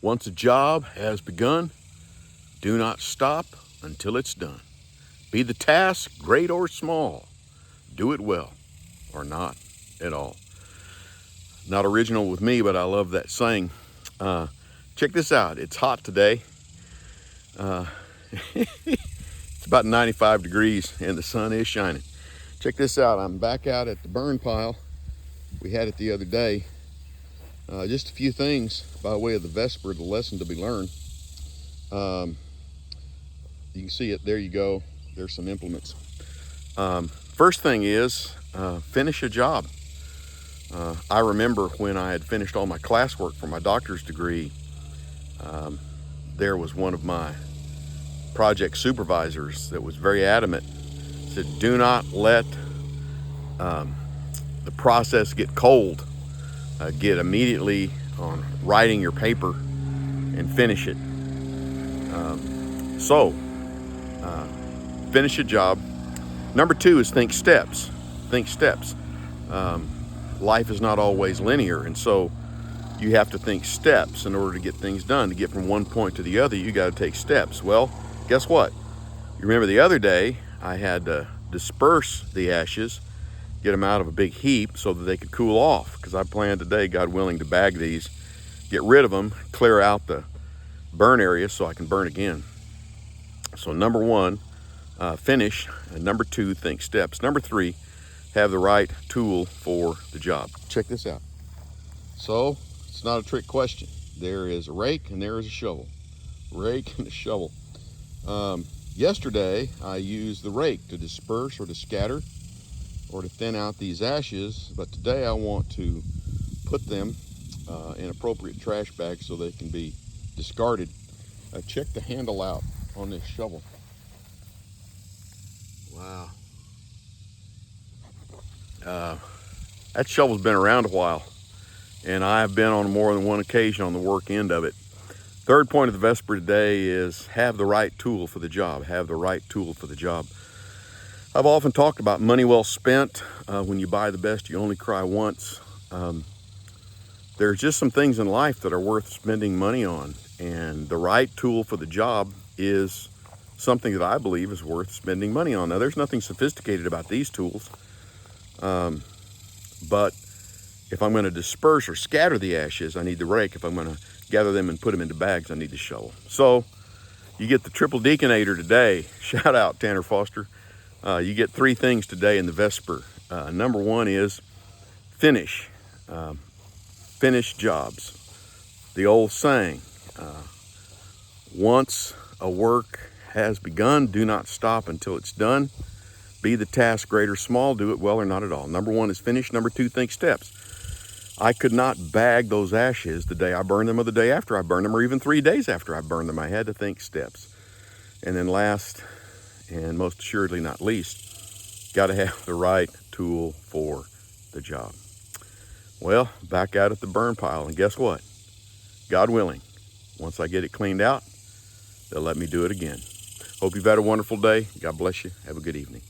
Once a job has begun, do not stop until it's done. Be the task great or small, do it well or not at all. Not original with me, but I love that saying. Check this out. It's hot today. It's about 95 degrees and the sun is shining. Check this out. I'm back out at the burn pile. We had it the other day. Just a few things by way of the Vesper, the lesson to be learned. You can see it. There you go. There's some implements. First thing is finish a job. I remember when I had finished all my classwork for my doctor's degree, there was one of my project supervisors that was very adamant. Said, do not let the process get cold. Get immediately on writing your paper and finish it. Finish a job. Number two is think steps. Think steps. Life is not always linear, and so you have to think steps in order to get things done. To get from one point to the other, you got to take steps. Well, guess what? You remember the other day I had to disperse the ashes, get them out of a big heap so that they could cool off, because I plan today, God willing, to bag these, get rid of them, clear out the burn area so I can burn again. So number one, finish. And number two, think steps. Number three, have the right tool for the job. Check this out. So it's not a trick question. There is a rake and there is a shovel. Rake and a shovel. Yesterday I used the rake to disperse or to scatter or to thin out these ashes, but today I want to put them in appropriate trash bags so they can be discarded. Check the handle out on this shovel. Wow. That shovel's been around a while, and I've been on more than one occasion on the work end of it. Third point of the Vesper today is have the right tool for the job. Have the right tool for the job. I've often talked about money well spent. When you buy the best, you only cry once. There's just some things in life that are worth spending money on, and the right tool for the job is something that I believe is worth spending money on. Now, there's nothing sophisticated about these tools, but if I'm going to disperse or scatter the ashes, I need the rake. If I'm going to gather them and put them into bags, I need the shovel. So you get the triple deaconator today. Shout out Tanner Foster. You get three things today in the Vesper. Number one is finish. Finish jobs. The old saying, once a work has begun, do not stop until it's done. Be the task great or small, do it well or not at all. Number one is finish. Number two, think steps. I could not bag those ashes the day I burned them or the day after I burned them or even 3 days after I burned them. I had to think steps. And then last and most assuredly not least, got to have the right tool for the job. Well, back out at the burn pile, and guess what? God willing, once I get it cleaned out, they'll let me do it again. Hope you've had a wonderful day. God bless you. Have a good evening.